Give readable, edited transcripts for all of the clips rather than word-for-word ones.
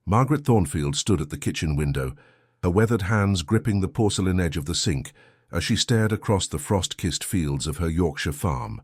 Margaret Thornfield stood at the kitchen window, her weathered hands gripping the porcelain edge of the sink as she stared across the frost-kissed fields of her Yorkshire farm.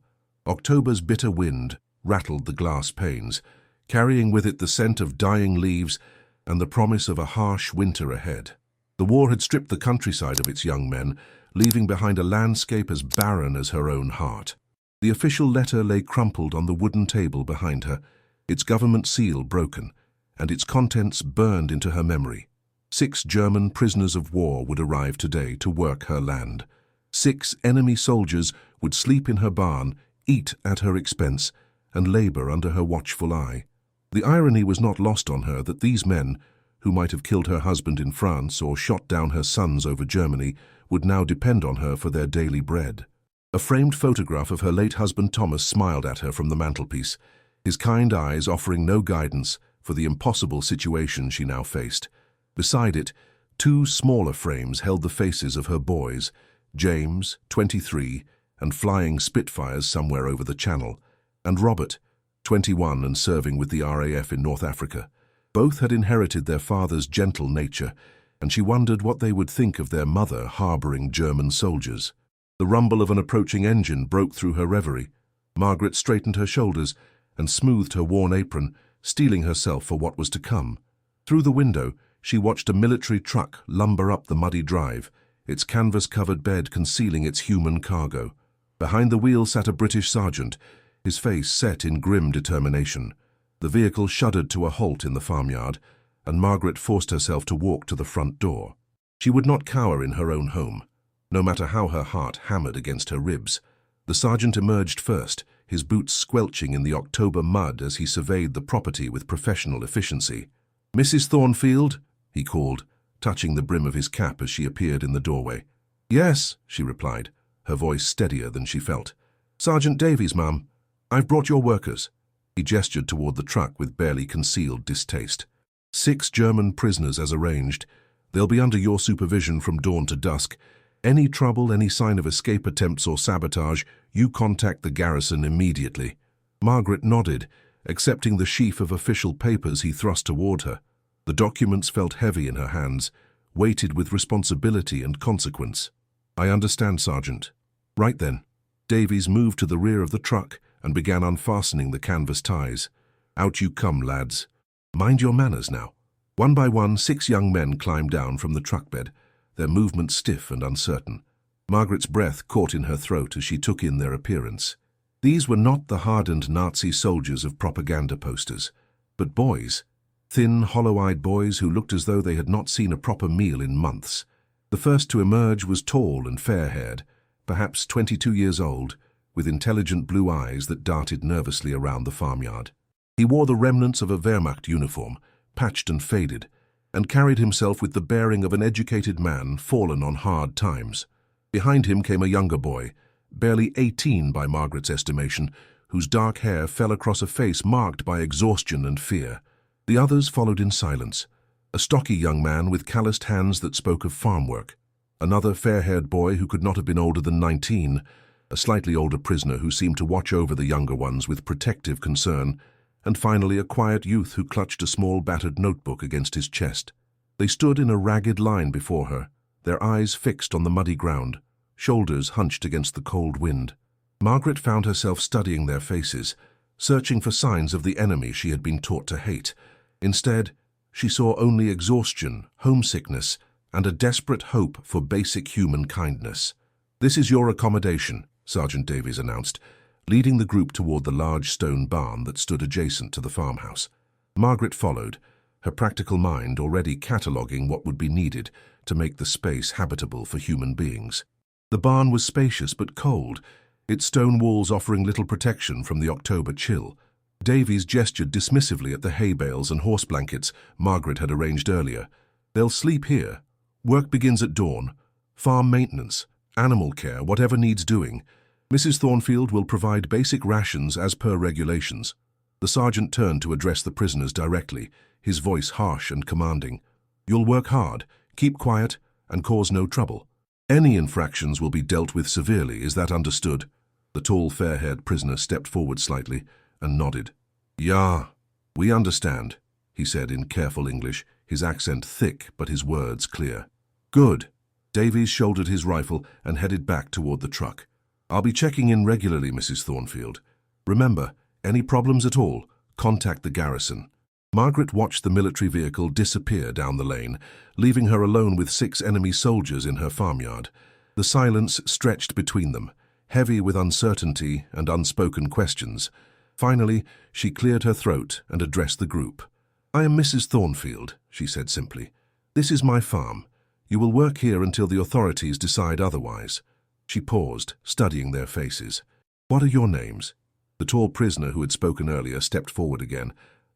October's bitter wind rattled the glass panes, carrying with it the scent of dying leaves and the promise of a harsh winter ahead. The war had stripped the countryside of its young men, leaving behind a landscape as barren as her own heart. The official letter lay crumpled on the wooden table behind her, its government seal broken, and its contents burned into her memory. 6 German prisoners of war would arrive today to work her land. 6 enemy soldiers would sleep in her barn, eat at her expense, and labor under her watchful eye. The irony was not lost on her that these men, who might have killed her husband in France or shot down her sons over Germany, would now depend on her for their daily bread. A framed photograph of her late husband Thomas smiled at her from the mantelpiece, his kind eyes offering no guidance for the impossible situation she now faced. Beside it, 2 smaller frames held the faces of her boys, James, 23, and flying Spitfires somewhere over the Channel, and Robert, 21 and serving with the RAF in North Africa. Both had inherited their father's gentle nature, and she wondered what they would think of their mother harboring German soldiers. The rumble of an approaching engine broke through her reverie. Margaret straightened her shoulders and smoothed her worn apron, steeling herself for what was to come. Through the window, she watched a military truck lumber up the muddy drive, its canvas-covered bed concealing its human cargo. Behind the wheel sat a British sergeant, his face set in grim determination. The vehicle shuddered to a halt in the farmyard, and Margaret forced herself to walk to the front door. She would not cower in her own home, no matter how her heart hammered against her ribs. The sergeant emerged first, his boots squelching in the October mud as he surveyed the property with professional efficiency. "Mrs. Thornfield?" he called, touching the brim of his cap as she appeared in the doorway. "Yes," she replied, her voice steadier than she felt. "Sergeant Davies, ma'am. I've brought your workers." He gestured toward the truck with barely concealed distaste. 6 German prisoners as arranged. They'll be under your supervision from dawn to dusk. Any trouble, any sign of escape attempts or sabotage, you contact the garrison immediately. Margaret nodded, accepting the sheaf of official papers he thrust toward her. The documents felt heavy in her hands, weighted with responsibility and consequence. "I understand, Sergeant." "Right then." Davies moved to the rear of the truck and began unfastening the canvas ties. "Out you come, lads. Mind your manners now." One by one, 6 young men climbed down from the truck bed, their movements stiff and uncertain. Margaret's breath caught in her throat as she took in their appearance. These were not the hardened Nazi soldiers of propaganda posters, but boys. Thin, hollow-eyed boys who looked as though they had not seen a proper meal in months. The first to emerge was tall and fair-haired, perhaps 22 years old, with intelligent blue eyes that darted nervously around the farmyard. He wore the remnants of a Wehrmacht uniform, patched and faded, and carried himself with the bearing of an educated man fallen on hard times. Behind him came a younger boy, barely 18 by Margaret's estimation, whose dark hair fell across a face marked by exhaustion and fear. The others followed in silence, a stocky young man with calloused hands that spoke of farm work, another fair-haired boy who could not have been older than 19, a slightly older prisoner who seemed to watch over the younger ones with protective concern, and finally a quiet youth who clutched a small battered notebook against his chest. They stood in a ragged line before her, their eyes fixed on the muddy ground, shoulders hunched against the cold wind. Margaret found herself studying their faces, searching for signs of the enemy she had been taught to hate. Instead, she saw only exhaustion, homesickness, and a desperate hope for basic human kindness. "This is your accommodation," Sergeant Davies announced, leading the group toward the large stone barn that stood adjacent to the farmhouse. Margaret followed, her practical mind already cataloguing what would be needed to make the space habitable for human beings. The barn was spacious but cold, its stone walls offering little protection from the October chill. Davies gestured dismissively at the hay bales and horse blankets Margaret had arranged earlier. "They'll sleep here. Work begins at dawn. Farm maintenance, animal care, whatever needs doing. Mrs. Thornfield will provide basic rations as per regulations." The sergeant turned to address the prisoners directly, his voice harsh and commanding. "You'll work hard, keep quiet, and cause no trouble. Any infractions will be dealt with severely, is that understood?" The tall, fair-haired prisoner stepped forward slightly and nodded. "Ja, we understand." he said in careful English, his accent thick but his words clear. Good. Davies shouldered his rifle and headed back toward the truck. I'll be checking in regularly, Mrs. Thornfield. Remember, any problems at all, contact the garrison. Margaret watched the military vehicle disappear down the lane, leaving her alone with 6 enemy soldiers in her farmyard. The silence stretched between them, heavy with uncertainty and unspoken questions. Finally, she cleared her throat and addressed the group. I am Mrs. Thornfield, she said simply. This is my farm. You will work here until the authorities decide otherwise. She paused, studying their faces. What are your names? The tall prisoner who had spoken earlier stepped forward again.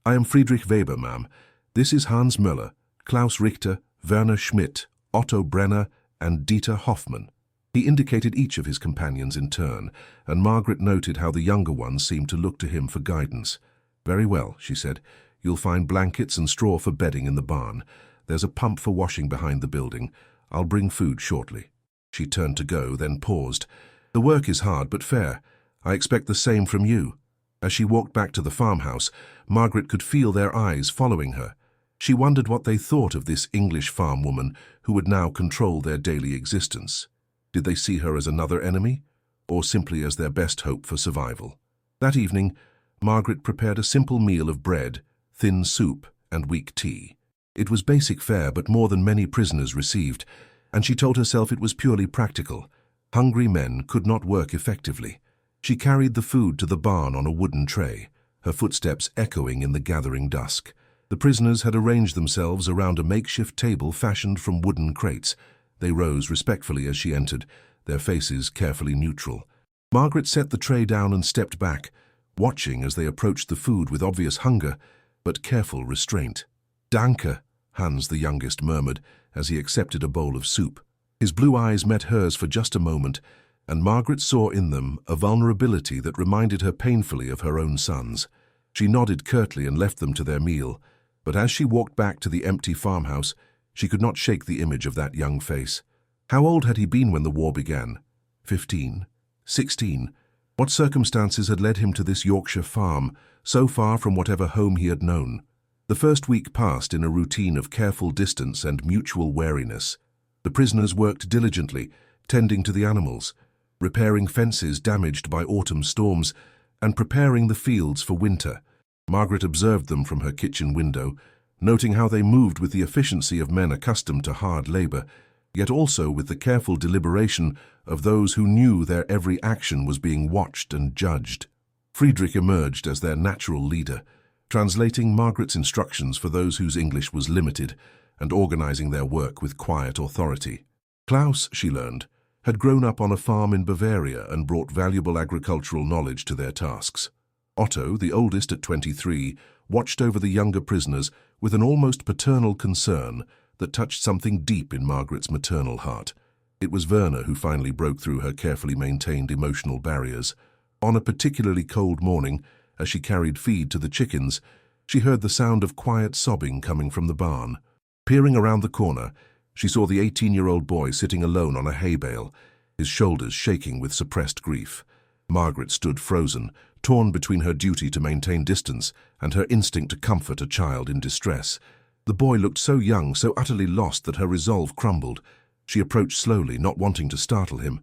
I am Friedrich Weber, ma'am. This is Hans Möller, Klaus Richter, Werner Schmidt, Otto Brenner, and Dieter Hoffmann. He indicated each of his companions in turn, and Margaret noted how the younger ones seemed to look to him for guidance. Very well, she said. You'll find blankets and straw for bedding in the barn. There's a pump for washing behind the building. I'll bring food shortly. She turned to go, then paused. The work is hard but fair. I expect the same from you. As she walked back to the farmhouse, Margaret could feel their eyes following her. She wondered what they thought of this English farm woman who would now control their daily existence. Did they see her as another enemy, or simply as their best hope for survival? That evening, Margaret prepared a simple meal of bread, thin soup, and weak tea. It was basic fare, but more than many prisoners received, and she told herself it was purely practical. Hungry men could not work effectively. She carried the food to the barn on a wooden tray, her footsteps echoing in the gathering dusk. The prisoners had arranged themselves around a makeshift table fashioned from wooden crates. They rose respectfully as she entered, their faces carefully neutral. Margaret set the tray down and stepped back, watching as they approached the food with obvious hunger, but careful restraint. Danke, Hans the youngest murmured as he accepted a bowl of soup. His blue eyes met hers for just a moment, and Margaret saw in them a vulnerability that reminded her painfully of her own sons. She nodded curtly and left them to their meal, but as she walked back to the empty farmhouse, she could not shake the image of that young face. How old had he been when the war began? 15? 16? What circumstances had led him to this Yorkshire farm, so far from whatever home he had known? The first week passed in a routine of careful distance and mutual wariness. The prisoners worked diligently, tending to the animals, repairing fences damaged by autumn storms, and preparing the fields for winter. Margaret observed them from her kitchen window, noting how they moved with the efficiency of men accustomed to hard labor, yet also with the careful deliberation of those who knew their every action was being watched and judged. Friedrich emerged as their natural leader, translating Margaret's instructions for those whose English was limited, and organizing their work with quiet authority. Klaus, she learned, had grown up on a farm in Bavaria and brought valuable agricultural knowledge to their tasks. Otto, the oldest at 23, watched over the younger prisoners with an almost paternal concern that touched something deep in Margaret's maternal heart. It was Werner who finally broke through her carefully maintained emotional barriers. On a particularly cold morning, as she carried feed to the chickens, she heard the sound of quiet sobbing coming from the barn. Peering around the corner, she saw the 18-year-old boy sitting alone on a hay bale, his shoulders shaking with suppressed grief. Margaret stood frozen, torn between her duty to maintain distance and her instinct to comfort a child in distress. The boy looked so young, so utterly lost that her resolve crumbled. She approached slowly, not wanting to startle him.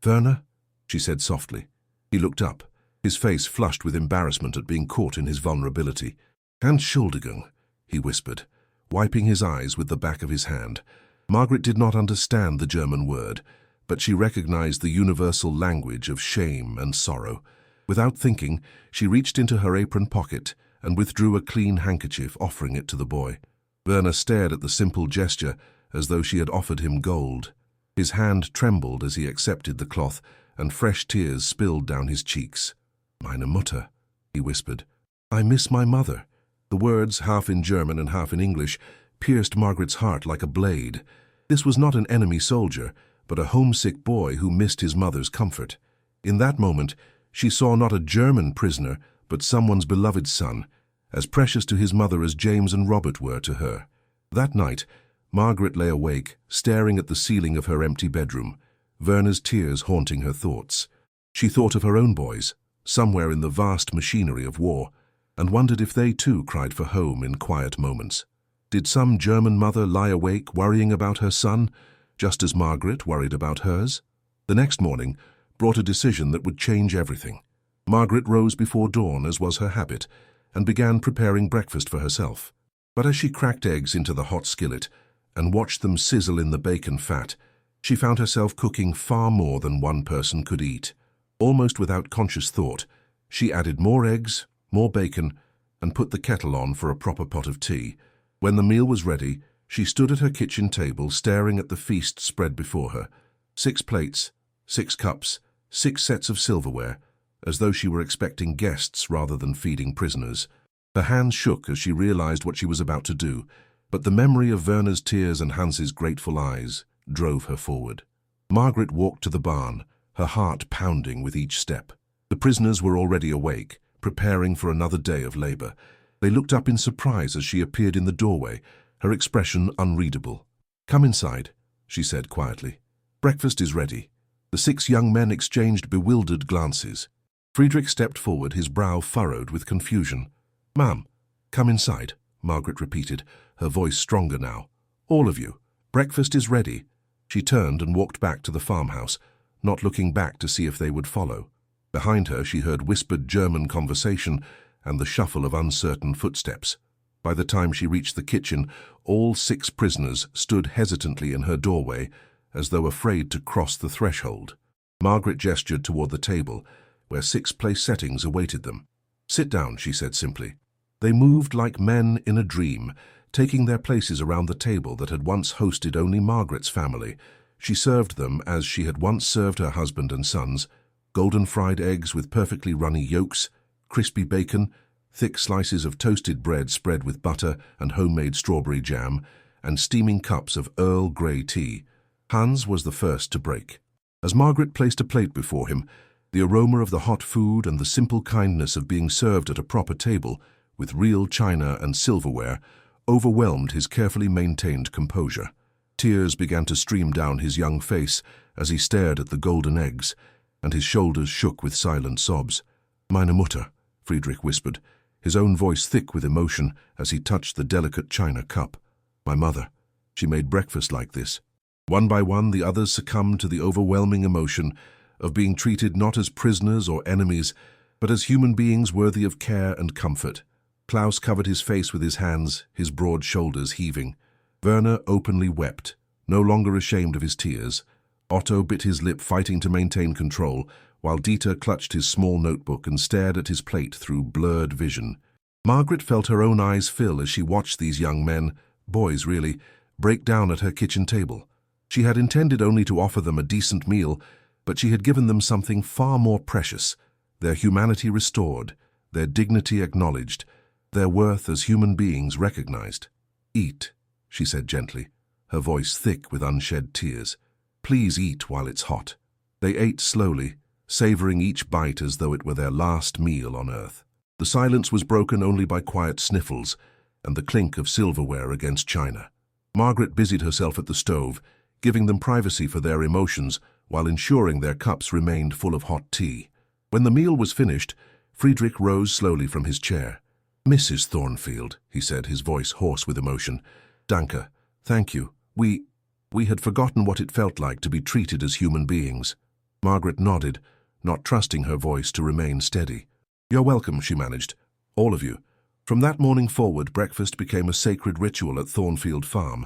"Werner?" she said softly. He looked up, his face flushed with embarrassment at being caught in his vulnerability. "Entschuldigung," he whispered, wiping his eyes with the back of his hand. Margaret did not understand the German word, but she recognized the universal language of shame and sorrow. Without thinking, she reached into her apron pocket and withdrew a clean handkerchief, offering it to the boy. Werner stared at the simple gesture as though she had offered him gold. His hand trembled as he accepted the cloth, and fresh tears spilled down his cheeks. "Meine Mutter," he whispered. "I miss my mother." The words, half in German and half in English, pierced Margaret's heart like a blade. This was not an enemy soldier, but a homesick boy who missed his mother's comfort. In that moment, she saw not a German prisoner, but someone's beloved son, as precious to his mother as James and Robert were to her. That night, Margaret lay awake, staring at the ceiling of her empty bedroom, Werner's tears haunting her thoughts. She thought of her own boys, somewhere in the vast machinery of war, and wondered if they too cried for home in quiet moments. Did some German mother lie awake worrying about her son, just as Margaret worried about hers? The next morning brought a decision that would change everything. Margaret rose before dawn, as was her habit, and began preparing breakfast for herself. But as she cracked eggs into the hot skillet and watched them sizzle in the bacon fat, she found herself cooking far more than one person could eat. Almost without conscious thought, she added more eggs, more bacon, and put the kettle on for a proper pot of tea. When the meal was ready, she stood at her kitchen table staring at the feast spread before her. 6 plates, 6 cups, 6 sets of silverware, as though she were expecting guests rather than feeding prisoners. Her hands shook as she realized what she was about to do, but the memory of Werner's tears and Hans's grateful eyes drove her forward. Margaret walked to the barn, her heart pounding with each step. The prisoners were already awake, preparing for another day of labor. They looked up in surprise as she appeared in the doorway, her expression unreadable. "Come inside," she said quietly. "Breakfast is ready." The 6 young men exchanged bewildered glances. Friedrich stepped forward, his brow furrowed with confusion. "Ma'am, come inside," Margaret repeated, her voice stronger now. "All of you. Breakfast is ready." She turned and walked back to the farmhouse, not looking back to see if they would follow. Behind her she heard whispered German conversation and the shuffle of uncertain footsteps. By the time she reached the kitchen, all 6 prisoners stood hesitantly in her doorway, as though afraid to cross the threshold. Margaret gestured toward the table, where 6 place settings awaited them. "Sit down," she said simply. They moved like men in a dream, taking their places around the table that had once hosted only Margaret's family. She served them as she had once served her husband and sons: golden fried eggs with perfectly runny yolks, crispy bacon, thick slices of toasted bread spread with butter and homemade strawberry jam, and steaming cups of Earl Grey tea. Hans was the first to break. As Margaret placed a plate before him, the aroma of the hot food and the simple kindness of being served at a proper table, with real china and silverware, overwhelmed his carefully maintained composure. Tears began to stream down his young face as he stared at the golden eggs, and his shoulders shook with silent sobs. "Meine Mutter," Friedrich whispered, his own voice thick with emotion as he touched the delicate china cup. "My mother. She made breakfast like this." One by one, the others succumbed to the overwhelming emotion of being treated not as prisoners or enemies, but as human beings worthy of care and comfort. Klaus covered his face with his hands, his broad shoulders heaving. Werner openly wept, no longer ashamed of his tears. Otto bit his lip, fighting to maintain control, while Dieter clutched his small notebook and stared at his plate through blurred vision. Margaret felt her own eyes fill as she watched these young men, boys really, break down at her kitchen table. She had intended only to offer them a decent meal, but she had given them something far more precious: their humanity restored, their dignity acknowledged, their worth as human beings recognized. "Eat," she said gently, her voice thick with unshed tears. "Please eat while it's hot." They ate slowly, savoring each bite as though it were their last meal on earth. The silence was broken only by quiet sniffles and the clink of silverware against china. Margaret busied herself at the stove, giving them privacy for their emotions while ensuring their cups remained full of hot tea. When the meal was finished, Friedrich rose slowly from his chair. "Mrs. Thornfield," he said, his voice hoarse with emotion. "Danke. Thank you. We had forgotten what it felt like to be treated as human beings." Margaret nodded, not trusting her voice to remain steady. "You're welcome," she managed. "All of you." From that morning forward, breakfast became a sacred ritual at Thornfield Farm.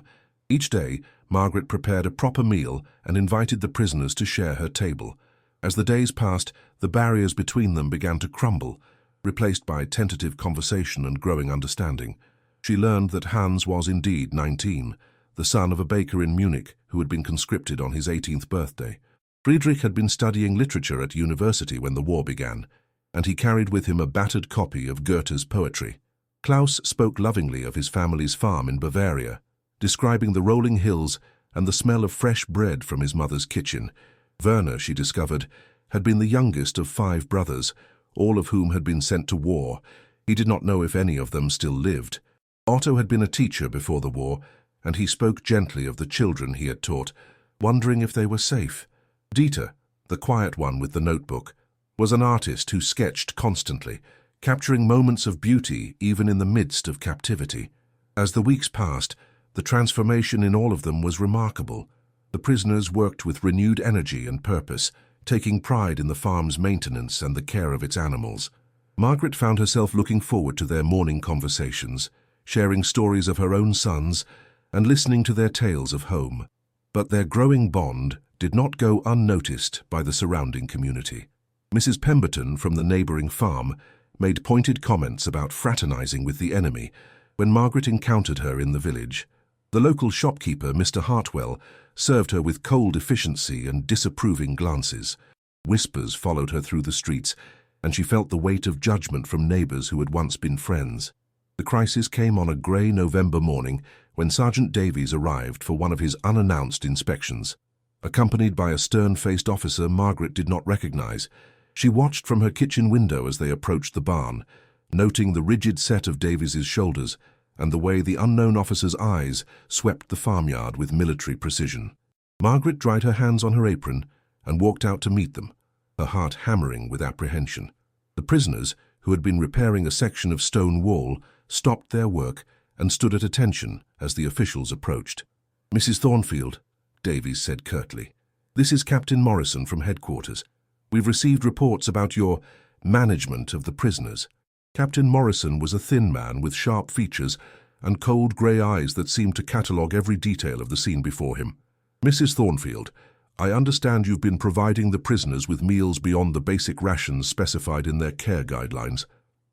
Each day, Margaret prepared a proper meal and invited the prisoners to share her table. As the days passed, the barriers between them began to crumble, replaced by tentative conversation and growing understanding. She learned that Hans was indeed 19, the son of a baker in Munich who had been conscripted on his 18th birthday. Friedrich had been studying literature at university when the war began, and he carried with him a battered copy of Goethe's poetry. Klaus spoke lovingly of his family's farm in Bavaria, describing the rolling hills and the smell of fresh bread from his mother's kitchen. Werner, she discovered, had been the youngest of 5 brothers, all of whom had been sent to war. He did not know if any of them still lived. Otto had been a teacher before the war, and he spoke gently of the children he had taught, wondering if they were safe. Dieter, the quiet one with the notebook, was an artist who sketched constantly, capturing moments of beauty even in the midst of captivity. As the weeks passed, the transformation in all of them was remarkable. The prisoners worked with renewed energy and purpose, taking pride in the farm's maintenance and the care of its animals. Margaret found herself looking forward to their morning conversations, sharing stories of her own sons and listening to their tales of home. But their growing bond did not go unnoticed by the surrounding community. Mrs. Pemberton from the neighboring farm made pointed comments about fraternizing with the enemy when Margaret encountered her in the village. The local shopkeeper, Mr. Hartwell, served her with cold efficiency and disapproving glances. Whispers followed her through the streets, and she felt the weight of judgment from neighbors who had once been friends. The crisis came on a grey November morning when Sergeant Davies arrived for one of his unannounced inspections. Accompanied by a stern-faced officer Margaret did not recognize, she watched from her kitchen window as they approached the barn, noting the rigid set of Davies's shoulders and the way the unknown officer's eyes swept the farmyard with military precision. Margaret dried her hands on her apron and walked out to meet them, her heart hammering with apprehension. The prisoners, who had been repairing a section of stone wall, stopped their work and stood at attention as the officials approached. "Mrs. Thornfield," Davies said curtly, "this is Captain Morrison from headquarters. We've received reports about your management of the prisoners." Captain Morrison was a thin man with sharp features and cold grey eyes that seemed to catalogue every detail of the scene before him. "Mrs. Thornfield, I understand you've been providing the prisoners with meals beyond the basic rations specified in their care guidelines."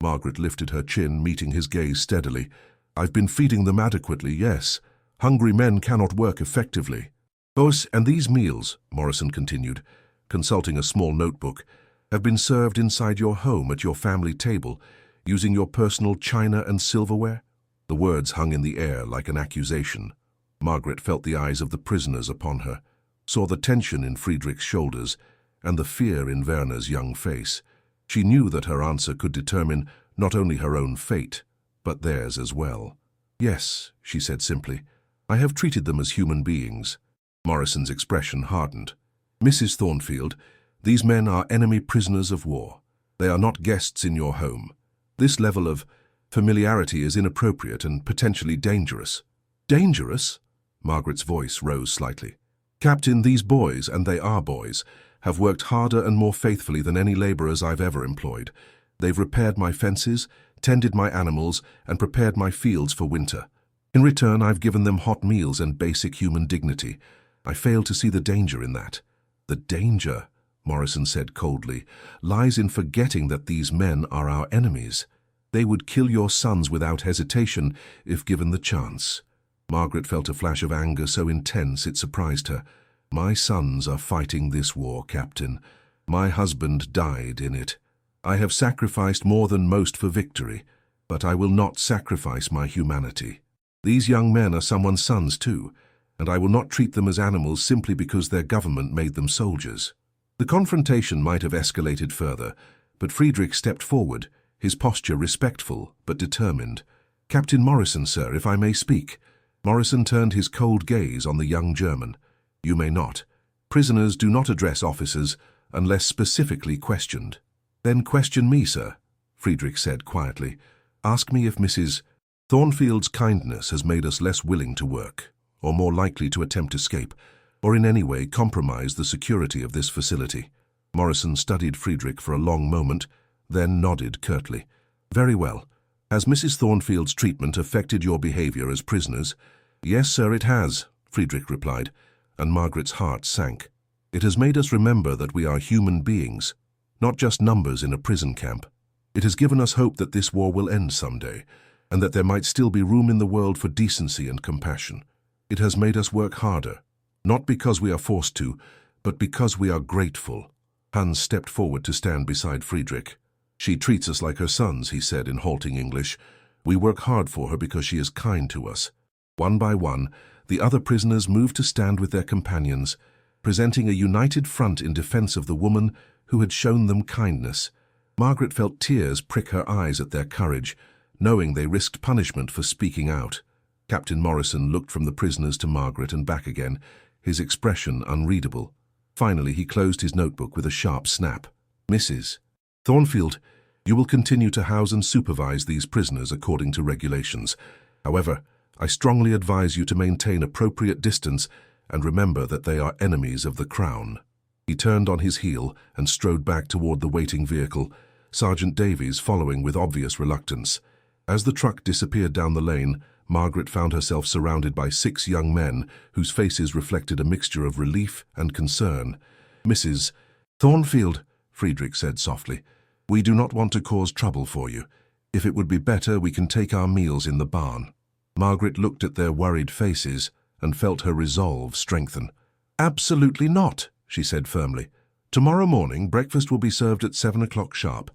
Margaret lifted her chin, meeting his gaze steadily. "I've been feeding them adequately, yes. Hungry men cannot work effectively." "Boss, and these meals," Morrison continued, consulting a small notebook, "have been served inside your home at your family table, using your personal china and silverware?" The words hung in the air like an accusation. Margaret felt the eyes of the prisoners upon her, saw the tension in Friedrich's shoulders and the fear in Werner's young face. She knew that her answer could determine not only her own fate, but theirs as well. "Yes," she said simply, "I have treated them as human beings." Morrison's expression hardened. "Mrs. Thornfield, these men are enemy prisoners of war. They are not guests in your home. This level of familiarity is inappropriate and potentially dangerous." "Dangerous?" Margaret's voice rose slightly. "Captain, these boys, and they are boys, have worked harder and more faithfully than any laborers I've ever employed. They've repaired my fences, tended my animals, and prepared my fields for winter. In return, I've given them hot meals and basic human dignity. I fail to see the danger in that." "The danger," Morrison said coldly, "lies in forgetting that these men are our enemies. They would kill your sons without hesitation if given the chance." Margaret felt a flash of anger so intense it surprised her. "My sons are fighting this war, Captain. My husband died in it. I have sacrificed more than most for victory, but I will not sacrifice my humanity. These young men are someone's sons too, and I will not treat them as animals simply because their government made them soldiers." The confrontation might have escalated further, but Friedrich stepped forward, his posture respectful but determined. "Captain Morrison, sir, if I may speak." Morrison turned his cold gaze on the young German. "You may not. Prisoners do not address officers unless specifically questioned." "Then question me, sir," Friedrich said quietly. "Ask me if Mrs. Thornfield's kindness has made us less willing to work, or more likely to attempt escape, or in any way compromise the security of this facility." Morrison studied Friedrich for a long moment, then nodded curtly. "Very well. Has Mrs. Thornfield's treatment affected your behavior as prisoners?" "Yes, sir, it has," Friedrich replied, and Margaret's heart sank. "It has made us remember that we are human beings, not just numbers in a prison camp. It has given us hope that this war will end someday, and that there might still be room in the world for decency and compassion. It has made us work harder, not because we are forced to, but because we are grateful." Hans stepped forward to stand beside Friedrich. "She treats us like her sons," he said in halting English. "We work hard for her because she is kind to us." One by one, the other prisoners moved to stand with their companions, presenting a united front in defense of the woman who had shown them kindness. Margaret felt tears prick her eyes at their courage, knowing they risked punishment for speaking out. Captain Morrison looked from the prisoners to Margaret and back again, his expression unreadable. Finally, he closed his notebook with a sharp snap. "Mrs. Thornfield, You will continue to house and supervise these prisoners according to regulations. However, I strongly advise you to maintain appropriate distance and remember that they are enemies of the Crown." He turned on his heel and strode back toward the waiting vehicle, Sergeant Davies following with obvious reluctance. As the truck disappeared down the lane, Margaret found herself surrounded by 6 young men whose faces reflected a mixture of relief and concern. "Mrs. Thornfield," Friedrich said softly, "we do not want to cause trouble for you. If it would be better, we can take our meals in the barn." Margaret looked at their worried faces and felt her resolve strengthen. "Absolutely not," she said firmly. "Tomorrow morning, breakfast will be served at 7 o'clock sharp.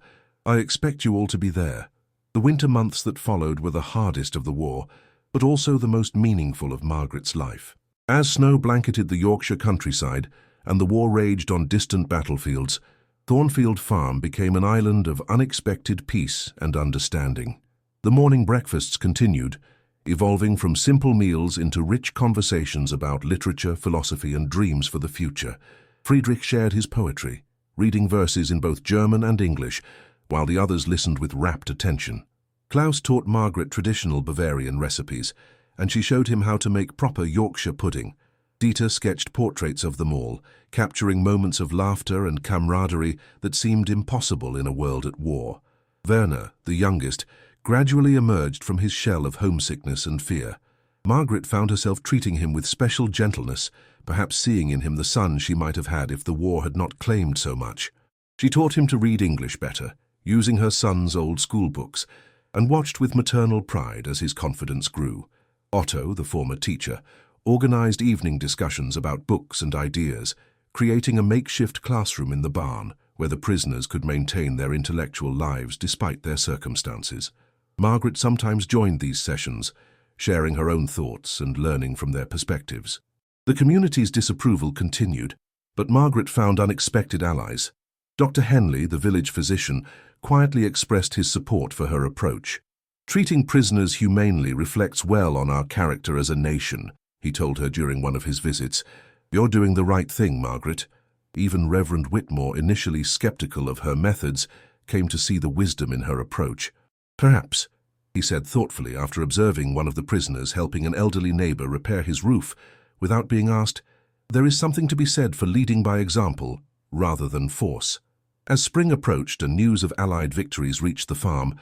I expect you all to be there." The winter months that followed were the hardest of the war, but also the most meaningful of Margaret's life. As snow blanketed the Yorkshire countryside and the war raged on distant battlefields, Thornfield Farm became an island of unexpected peace and understanding. The morning breakfasts continued, evolving from simple meals into rich conversations about literature, philosophy, and dreams for the future. Friedrich shared his poetry, reading verses in both German and English, while the others listened with rapt attention. Klaus taught Margaret traditional Bavarian recipes, and she showed him how to make proper Yorkshire pudding. Dieter sketched portraits of them all, capturing moments of laughter and camaraderie that seemed impossible in a world at war. Werner, the youngest, gradually emerged from his shell of homesickness and fear. Margaret found herself treating him with special gentleness, perhaps seeing in him the son she might have had if the war had not claimed so much. She taught him to read English better, using her son's old school books, and watched with maternal pride as his confidence grew. Otto, the former teacher, organized evening discussions about books and ideas, creating a makeshift classroom in the barn where the prisoners could maintain their intellectual lives despite their circumstances. Margaret sometimes joined these sessions, sharing her own thoughts and learning from their perspectives. The community's disapproval continued, but Margaret found unexpected allies. Dr. Henley, the village physician, quietly expressed his support for her approach. "Treating prisoners humanely reflects well on our character as a nation," he told her during one of his visits. "You're doing the right thing, Margaret." Even Reverend Whitmore, initially skeptical of her methods, came to see the wisdom in her approach. "Perhaps," he said thoughtfully after observing one of the prisoners helping an elderly neighbor repair his roof, without being asked, "there is something to be said for leading by example rather than force." As spring approached and news of Allied victories reached the farm,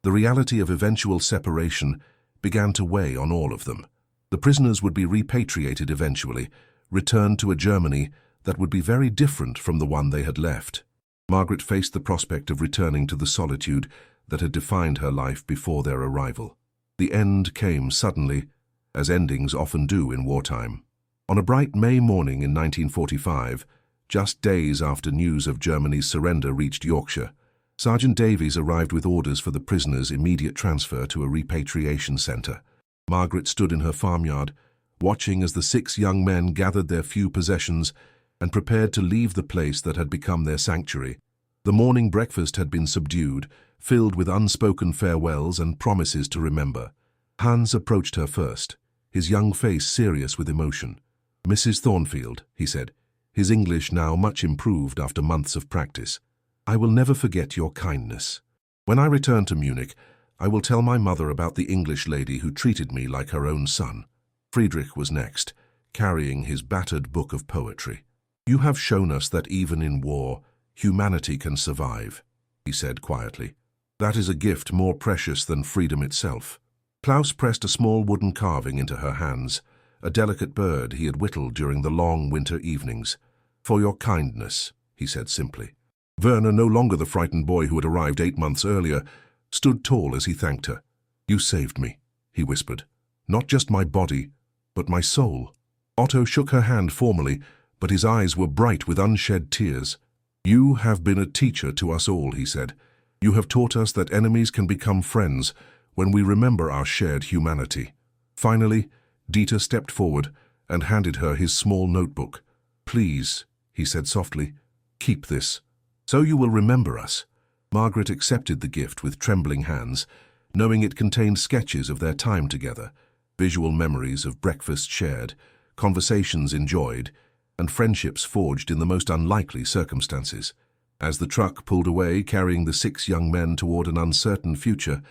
the reality of eventual separation began to weigh on all of them. The prisoners would be repatriated eventually, returned to a Germany that would be very different from the one they had left. Margaret faced the prospect of returning to the solitude that had defined her life before their arrival. The end came suddenly, as endings often do in wartime. On a bright May morning in 1945, just days after news of Germany's surrender reached Yorkshire, Sergeant Davies arrived with orders for the prisoners' immediate transfer to a repatriation centre. Margaret stood in her farmyard, watching as the 6 young men gathered their few possessions and prepared to leave the place that had become their sanctuary. The morning breakfast had been subdued, filled with unspoken farewells and promises to remember. Hans approached her first, his young face serious with emotion. "Mrs. Thornfield," he said, his English now much improved after months of practice, "I will never forget your kindness. When I return to Munich, I will tell my mother about the English lady who treated me like her own son." Friedrich was next, carrying his battered book of poetry. "You have shown us that even in war, humanity can survive," he said quietly. "That is a gift more precious than freedom itself." Klaus pressed a small wooden carving into her hands, a delicate bird he had whittled during the long winter evenings. "For your kindness," he said simply. Werner, no longer the frightened boy who had arrived 8 months earlier, stood tall as he thanked her. "You saved me," he whispered. "Not just my body, but my soul." Otto shook her hand formally, but his eyes were bright with unshed tears. "You have been a teacher to us all," he said. "You have taught us that enemies can become friends when we remember our shared humanity." Finally, Dieter stepped forward and handed her his small notebook. "Please," he said softly, "keep this, so you will remember us." Margaret accepted the gift with trembling hands, knowing it contained sketches of their time together, visual memories of breakfast shared, conversations enjoyed, and friendships forged in the most unlikely circumstances. As the truck pulled away, carrying the 6 young men toward an uncertain future,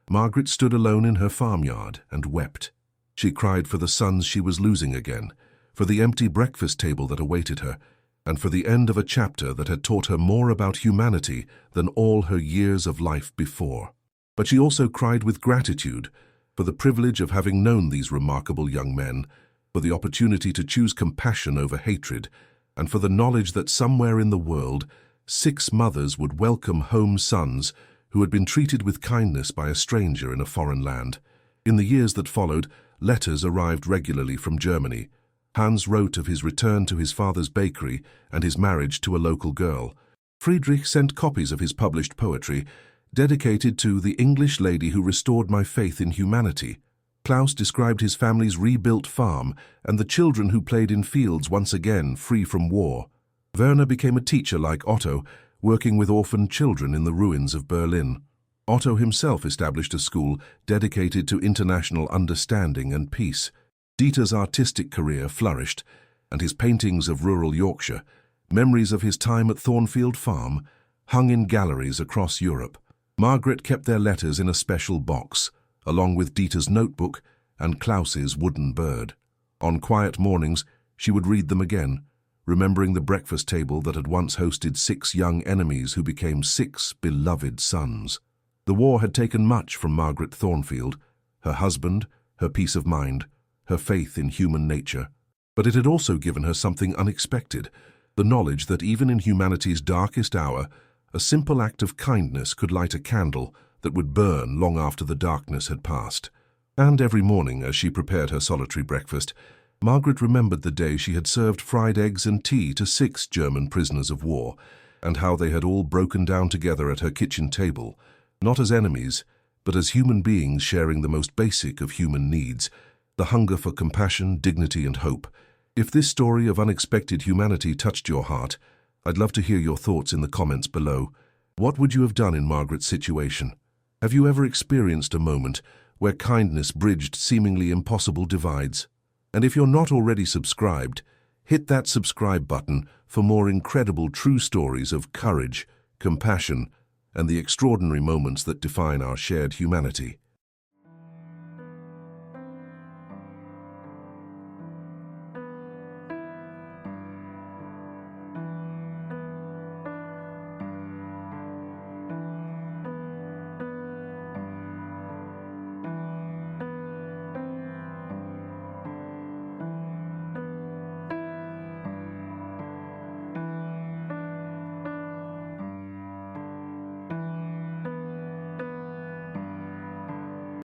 Margaret stood alone in her farmyard and wept. She cried for the sons she was losing again, for the empty breakfast table that awaited her, and for the end of a chapter that had taught her more about humanity than all her years of life before. But she also cried with gratitude for the privilege of having known these remarkable young men, for the opportunity to choose compassion over hatred, and for the knowledge that somewhere in the world 6 mothers would welcome home sons who had been treated with kindness by a stranger in a foreign land. In the years that followed, letters arrived regularly from Germany. Hans wrote of his return to his father's bakery and his marriage to a local girl. Friedrich sent copies of his published poetry, dedicated to the English lady who restored my faith in humanity. Klaus described his family's rebuilt farm and the children who played in fields once again free from war. Werner became a teacher like Otto, working with orphaned children in the ruins of Berlin. Otto himself established a school dedicated to international understanding and peace. Dieter's artistic career flourished, and his paintings of rural Yorkshire, memories of his time at Thornfield Farm, hung in galleries across Europe. Margaret kept their letters in a special box, along with Dieter's notebook and Klaus's wooden bird. On quiet mornings, she would read them again, remembering the breakfast table that had once hosted 6 young enemies who became 6 beloved sons. The war had taken much from Margaret Thornfield, her husband, her peace of mind, her faith in human nature. But it had also given her something unexpected, the knowledge that even in humanity's darkest hour, a simple act of kindness could light a candle that would burn long after the darkness had passed. And every morning, as she prepared her solitary breakfast, Margaret remembered the day she had served fried eggs and tea to 6 German prisoners of war, and how they had all broken down together at her kitchen table, not as enemies, but as human beings sharing the most basic of human needs, the hunger for compassion, dignity, and hope. If this story of unexpected humanity touched your heart, I'd love to hear your thoughts in the comments below. What would you have done in Margaret's situation? Have you ever experienced a moment where kindness bridged seemingly impossible divides? And if you're not already subscribed, hit that subscribe button for more incredible true stories of courage, compassion, and the extraordinary moments that define our shared humanity.